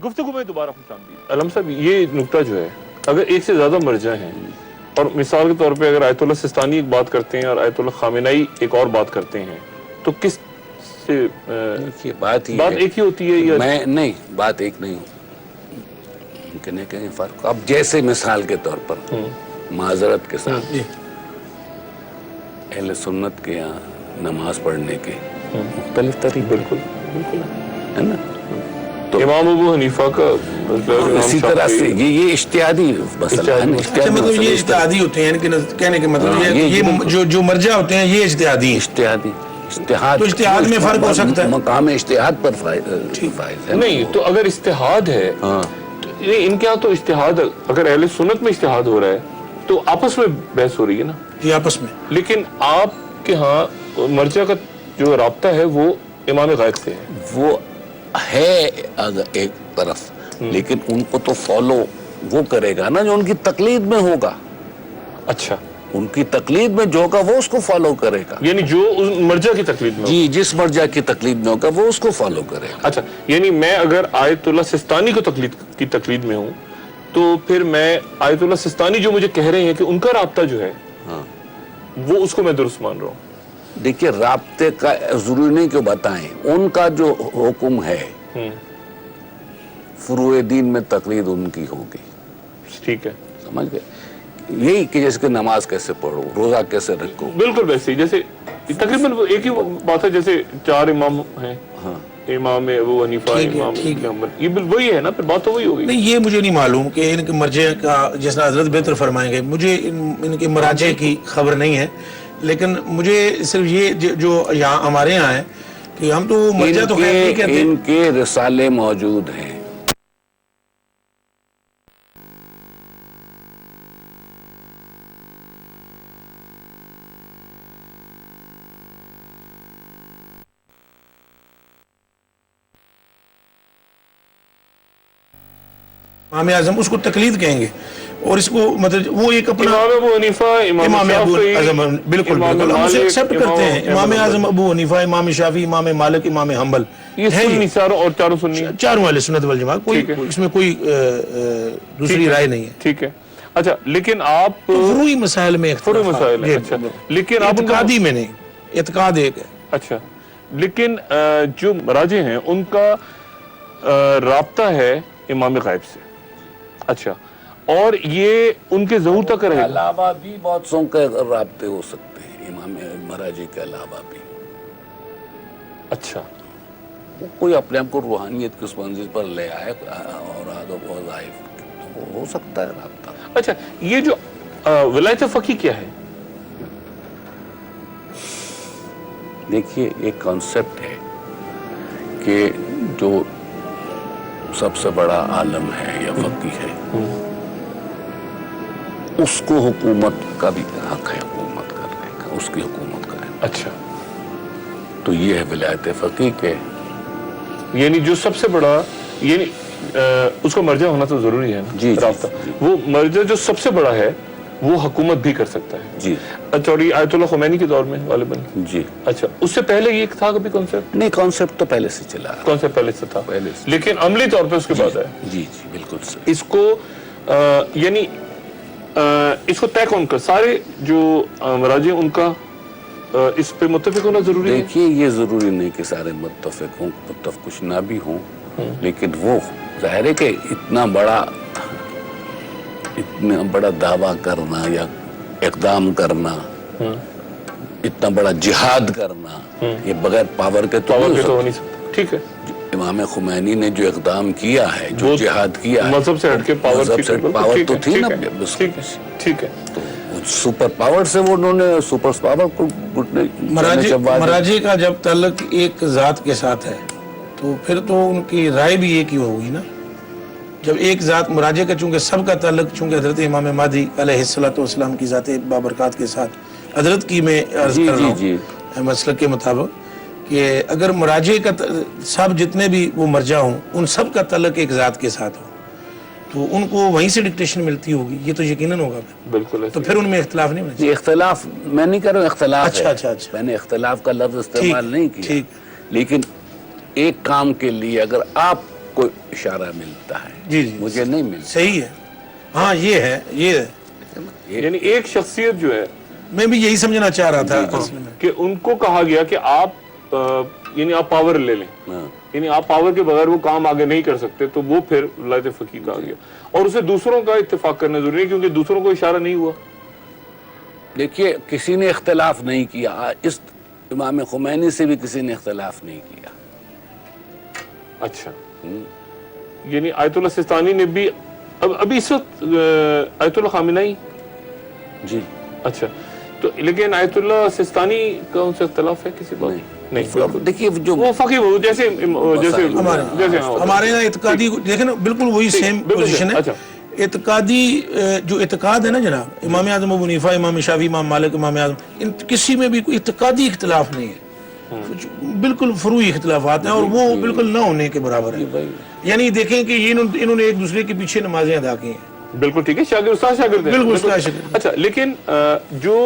گفتگو میں دوبارہ خوش آمدید۔ علم صاحب، یہ نکتہ جو ہے، اگر ایک سے زیادہ مرجع ہیں اور مثال کے طور پہ اگر آیت اللہ سستانی ایک بات کرتے ہیں اور آیت اللہ خامنائی ایک اور بات کرتے ہیں تو کس سے بات ایک ہی ہوتی ہے یا میں نہیں، بات ایک نہیں ممکن ہے کہیں فرق۔ اب جیسے مثال کے طور پر معذرت کے ساتھ اہل سنت کے یہاں نماز پڑھنے کے مختلف طریقے بالکل ہے نا، تو امام ابو حنیفہ کا اسی طرح سے یہ اجتہادی مسئلہ ہے نا، اچھا، مطلب یہ اجتہادی ہوتے ہیں، کہنے کے مطلب یہ جو مرجع ہوتے ہیں یہ اجتہادی ہیں۔ اجتہادی تو اجتہاد میں فرق ہو سکتا ہے، مقام اجتہاد پر فائز ہے نہیں تو اگر اجتہاد ہے تو ان کے ہاں تو اجتہاد، اگر اہل سنت میں اجتہاد ہو رہا ہے تو آپس میں بحث ہو رہی ہے نا، یہ آپس میں، لیکن آپ کے ہاں مرجع کا جو رابطہ ہے وہ امام غائب سے ہے۔ وہ ہے اگر ایک طرف، لیکن ان کو تو فالو وہ کرے گا نا جو ان کی تقلید میں ہوگا۔ اچھا، ان کی تقلید میں جو ہوگا وہ اس کو فالو کرے گا، یعنی جو اس مرجع کی تقلید میں جی جس مرجع کی تقلید میں ہوگا وہ اس کو فالو کرے گا۔ اچھا، یعنی میں اگر آیت اللہ سستانی کی تقلید میں ہوں تو پھر میں آیت اللہ سستانی جو مجھے کہہ رہے ہیں کہ ان کا رابطہ جو ہے وہ اس کو میں درست مان رہا ہوں۔ دیکھیے، رابطے کا ضروری نہیں کہ بتائیں، ان کا جو حکم ہے فروع دین میں تقلید ان کی ہوگی، ٹھیک ہے، سمجھ گئے؟ یہی کہ جیسے کہ نماز کیسے پڑھو، روزہ کیسے رکھو، بالکل ویسے ہی جیسے تقریباً ایک ہی بات ہے، جیسے 4 امام ہیں، امام ابو حنیفہ، امام محمد، یہ وہی ہے نا، پھر بات تو وہی ہوگی۔ نہیں یہ مجھے نہیں معلوم کہ ان کے مرجع کا جس حضرت بہتر فرمائیں گے، مجھے ان کے مراجع کی خبر نہیں ہے، لیکن مجھے صرف یہ جو یہاں ہمارے یہاں ہے کہ ہم تو مرجع تو خیر نہیں کہتے، ان کے رسالے موجود ہیں۔ امام اعظم اس کو تقلید کہیں گے، اور اس کو مطلب وہ ایک اپنا امام ابو حنیفہ، امام ابو شافعی، اعظم، بالکل امام بالکل ہم اسے مالک، ایکسپٹ کرتے ہیں، امام احمد اعظم ابو حنیفہ، امام شافعی، امام مالک، امام حنبل، یہ سنی چاروں اور چاروں سنی ہیں، چاروں اہل سنت والجماعت، کوئی اس میں کوئی دوسری رائے نہیں ہے۔ ٹھیک ہے، اچھا، لیکن آپ فروعی مسائل میں فروعی مسائل ہیں، اچھا، لیکن آپ اعتقادی میں نہیں، اعتقاد ایک ہے۔ اچھا، لیکن جو مراجع ہیں ان کا رابطہ ہے امام غائب سے، اچھا، اور یہ ان کے ظہور تک رہے گا؟ علاوہ بھی بہت سو کے رابطے ہو سکتے ہیں، امام مراجع کے علاوہ بھی۔ اچھا، کوئی اپنے آپ کو روحانیت کی اس منزل پر لے آئے اور آدھو وظائف ہو سکتا ہے رابطہ۔ اچھا، یہ جو ولایت فقی کیا ہے؟ دیکھیے، ایک کانسیپٹ ہے کہ جو سب سے بڑا عالم ہے یا فقی ہے اس کو حکومت کا بھی حق ہے، حکومت کرنے کا، اس کی حکومت کرے۔ اچھا، تو یہ ہے ولایت فقی کے، یعنی جو سب سے بڑا، یعنی اس کو مرجع ہونا تو ضروری ہے نا، جی رابطہ، وہ مرجع جو سب سے بڑا ہے وہ حکومت بھی کر سکتا ہے۔ جی، اچھا، اور یہ آیت اللہ خمینی کے دور میں غالباً؟ جی، اچھا، اس سے پہلے یہ تھا کبھی کانسیپٹ؟ نہیں، کانسیپٹ تو پہلے سے چلا ہے، کانسیپٹ پہلے سے تھا، پہلے سے، لیکن عملی طور پہ اس کے بعد ہے۔ جی جی بالکل صحیح۔ اس کو یعنی اس کو طے کون کر، سارے جو مراجع ان کا اس پہ متفق ہونا ضروری ہے؟ دیکھیے، یہ ضروری نہیں کہ سارے متفق ہوں، متفق کچھ نہ بھی ہوں، لیکن وہ ظاہر ہے کہ اتنا بڑا دعویٰ کرنا یا اقدام کرنا، اتنا بڑا جہاد کرنا، یہ بغیر پاور کے تو نہیں سکتا۔ ٹھیک ہے، امام خمینی نے جو اقدام کیا ہے، جو جہاد کیا ہے، مذہب سے ہٹ کے پاور تو تھی نا، ٹھیک ہے، تو سپر پاور سے وہ انہوں نے سپر پاور کو مراجع کا جب تعلق ایک ذات کے ساتھ ہے تو پھر تو ان کی رائے بھی ایک ہی ہوگی نا۔ جب ایک ذات مراجع کا چونکہ سب کا تعلق چونکہ حضرت امام مہدی علیہ السلام کی ذات بابرکات کے ساتھ حضرت کی میں عرض کر رہا ہوں مسلک کے مطابق کہ اگر مراجع کا سب جتنے بھی وہ مرجع ہوں ان سب کا تعلق ایک ذات کے ساتھ ہو تو ان کو وہیں سے ڈکٹیشن ملتی ہوگی، یہ تو یقیناً ہوگا۔ بالکل، تو پھر ان میں اختلاف نہیں ہونا چاہیے۔ اختلاف میں نہیں کر رہا ہوں، اختلاف ہے، اچھا، میں نے اختلاف کا لفظ استعمال نہیں کیا، لیکن ایک کام کے لیے اگر آپ को इशारा मिलता है, जी जी मुझे नहीं मिलता। सही है, हाँ ये है, ये है। यानी एक शख्सियत जो है मैं भी यही समझना चाह रहा था असल में। कि उनको कहा गया कि आप यानी आप पावर ले लें, हाँ। यानी आप पावर के बगैर वो काम आगे नहीं कर सकते, तो वो फिर विलायत फकीह कहा गया। और उसे दूसरों का इत्तेफाक करना जरूरी है, क्योंकि दूसरों को इशारा नहीं हुआ। देखिए किसी ने इख्तलाफ नहीं किया, इस इमाम खुमैनी से भी किसी ने इख्तलाफ नहीं किया। अच्छा, यानी आयतुल्लाह सिस्तानी ने भी अभी इस वक्त आयतुल्लाह खामेनी। जी अच्छा, तो लेकिन आयतुल्लाह सिस्तानी का उनसे इख्तलाफ है किसी बात? नहीं, बिल्कुल। देखिए जो वो फकीह वो जैसे जैसे हमारे यहाँ इत्कादी देखे ना, बिल्कुल वही सेम पोजीशन है। अच्छा, इत्कादी जो इत्काद है ना जनाब, इमाम आज़म अबू हनीफा, इमाम शाफी, इमाम मालिक, इमाम आज़म, इन किसी में भी कोई इत्कादी इख्तिलाफ नहीं है, बिल्कुल फरूई इख्तिलाफात हैं, और वो बिल्कुल ना होने के बराबर है। यानी देखें कि ये इन्होंने एक दूसरे के पीछे नमाजें अदा की हैं। बिल्कुल ठीक है, शागिर्द उस्ताद शागिर्द हैं। बिल्कुल उस्ताद शागिर्द। अच्छा, लेकिन जो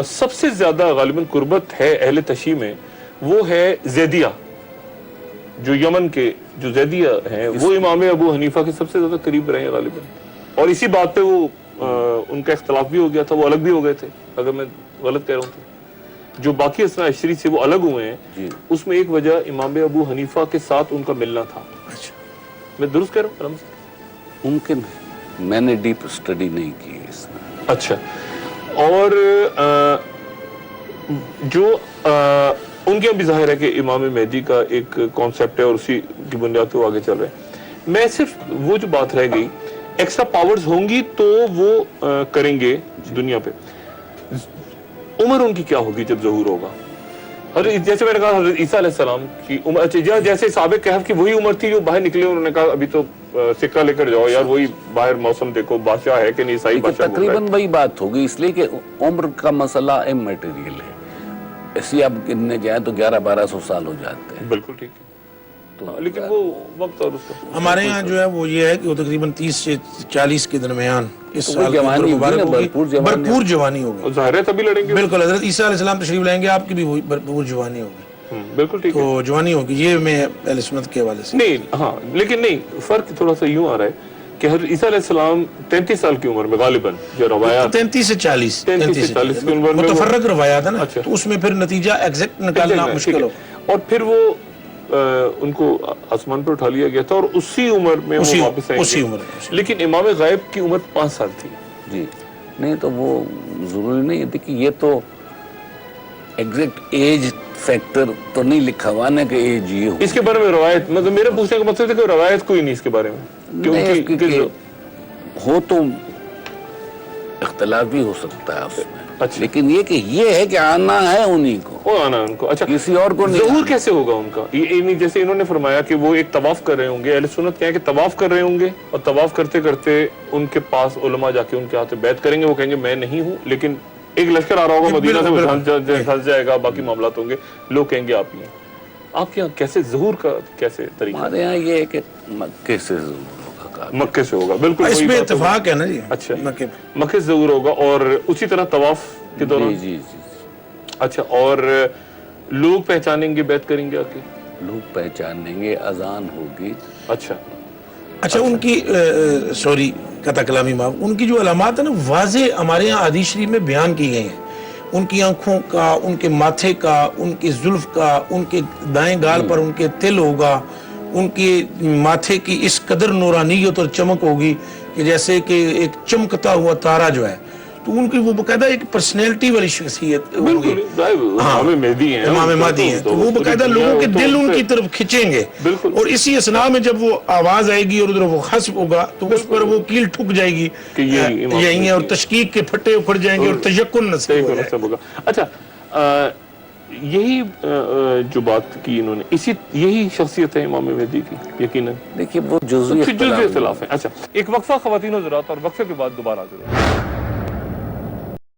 सबसे ज्यादा गालिबन कुर्बत है अहले तशी में, वो है ज़ैदिया। जो यमन के जो ज़ैदिया हैं, वो इमाम अबू हनीफा के सबसे ज्यादा करीब रहे हैं गालिबन, और इसी बात पे वो उनका इख्तलाफ भी हो गया था, वो अलग भी हो गए थे, अगर मैं गलत कह रहा हूँ तो। जो बाकी असना अशरी से वो अलग हुए हैं, उसमें एक वजह इमाम अबू हनीफा के साथ उनका मिलना था। अच्छा, मैं दुरुस्त कह रहा हूँ? मुमकिन है, मैंने डीप स्टडी नहीं की है इसमें। अच्छा, और जो उनके यहाँ भी जाहिर है कि इमाम मेहदी का एक कॉन्सेप्ट है, और उसी की बुनियाद पे वो आगे चल रहे हैं। मैं सिर्फ वो जो बात रह गई, एक्स्ट्रा पावर्स होंगी तो वो करेंगे दुनिया पे। उम्र उनकी क्या होगी जब ज़हूर होगा? जैसे मैंने कहा हज़रत ईसा अलैहिस्सलाम की उम्र, अच्छा जैसे साबिक़ कहफ की वही उम्र थी जो बाहर निकले, उन्होंने कहा अभी तो सिक्का लेकर जाओ यार, वही बाहर मौसम देखो, बादशाह है कि नहीं, ईसाई बादशाह। तकरीबन वही बात होगी, इसलिए कि उम्र का मसला इमैटेरियल है। ऐसी आप गिनने जाए तो 1100-1200 साल हो जाते हैं। बिल्कुल ठीक है, तो लेकिन वो वक्त और उसका हमारे यहाँ जो है वो ये है कि वो तकरीबन 30 से 40 के दरमियान इस तो साल जवानी भरपूर जवानी होगी। ज़ाहिर है तभी लड़ेंगे। बिल्कुल, हज़रत ईसा अलैहिस्सलाम तशरीफ लाएंगे, आपकी भी भरपूर जवानी होगी। बिल्कुल ठीक है, तो जवानी होगी, ये मैं अहले सुन्नत के हवाले से नहीं, हाँ, लेकिन नहीं, फर्क थोड़ा सा यूं आ रहा है कि हज़रत ईसा अलैहिस्सलाम 33 साल की उम्र में गालिबन जो रवायात 33 से 40 की उम्र में मुतफर्रक रवायात है ना, अच्छा। तो उसमें फिर नतीजा एग्जैक्ट निकालना मुश्किल हो। और फिर वो उनको आसमान पर उठा लिया गया था, और उसी उम्र में वो वापस आएंगे। उसी उम्र में। लेकिन इमाम गायब की उम्र 5 साल थी। जी नहीं, तो वो जरूरी नहीं है। देखिए ये तो एग्जैक्ट एज फैक्टर तो नहीं लिखा हुआ ना कि एज ये हो। इसके बारे में रवायत, मतलब मेरे पूछने का मतलब है कि रवायत कोई नहीं इसके बारे में, क्योंकि हो तो इख्तलाफ भी हो सकता है उसमें। अच्छा। लेकिन ये कि ये है कि आना है उन्हीं को, वो आना उनको। अच्छा, किसी और को नहीं। ज़हूर कैसे होगा उनका? ये नहीं, जैसे इन्होंने फरमाया कि वो एक तवाफ कर रहे होंगे, अहले सुन्नत क्या है कि तवाफ कर रहे होंगे, और तवाफ करते करते उनके पास उलमा जाके उनके हाथ में बैत करेंगे, वो कहेंगे मैं नहीं हूँ, लेकिन एक लश्कर आ रहा होगा मदीना से, फंस जाएगा, बाकी मामला होंगे, लोग कहेंगे आप ही हैं। आपके यहाँ कैसे ज़हूर का कैसे तरीका? हमारे यहाँ ये है कि मक्के से ज़हूर होगा, मक्के से होगा, बिल्कुल इसमें इत्तेफाक है ना जी। अच्छा, मक्के से ज़हूर होगा, और उसी तरह तवाफ के दौरान। जी। अच्छा, और लोग पहचानेंगे, बैत करेंगे आके, लोग पहचानेंगे, अजान होगी। अच्छा, उनकी सॉरी कता कलामी माफ, उनकी जो अलामात है ना वाज़े हमारे यहाँ हदीस शरीफ में बयान की गई हैं। उनकी आंखों का, उनके माथे का, उनके जुल्फ का, उनके दाएं गाल पर उनके तिल होगा, उनके माथे की इस कदर नूरानियत और चमक होगी कि जैसे कि एक चमकता हुआ तारा जो है। तो उनकी वो बकायदा एक पर्सनैलिटी वाली शख्सियत होगी। इमाम मेहदी हैं, इमाम मेहदी हैं, तो वो बकायदा लोगों के दिल उनकी तरफ खिंचेंगे। और इसी असना में जब वो आवाज आएगी और उधर वो खस्फ होगा, तो उस पर वो कील ठुक जाएगी कि यही है, और तशकीक के फटे उखड़ जाएंगे और तयक्कुन नसीब होगा। अच्छा, यही जो बात की इन्होंने, यही शख्सियत है इमाम मेहदी की यकीनन। देखिए वो जुज़वी इख्तिलाफ है। अच्छा, एक वक्फा ख़वातीन हज़रात, और वक्फे के बाद दोबारा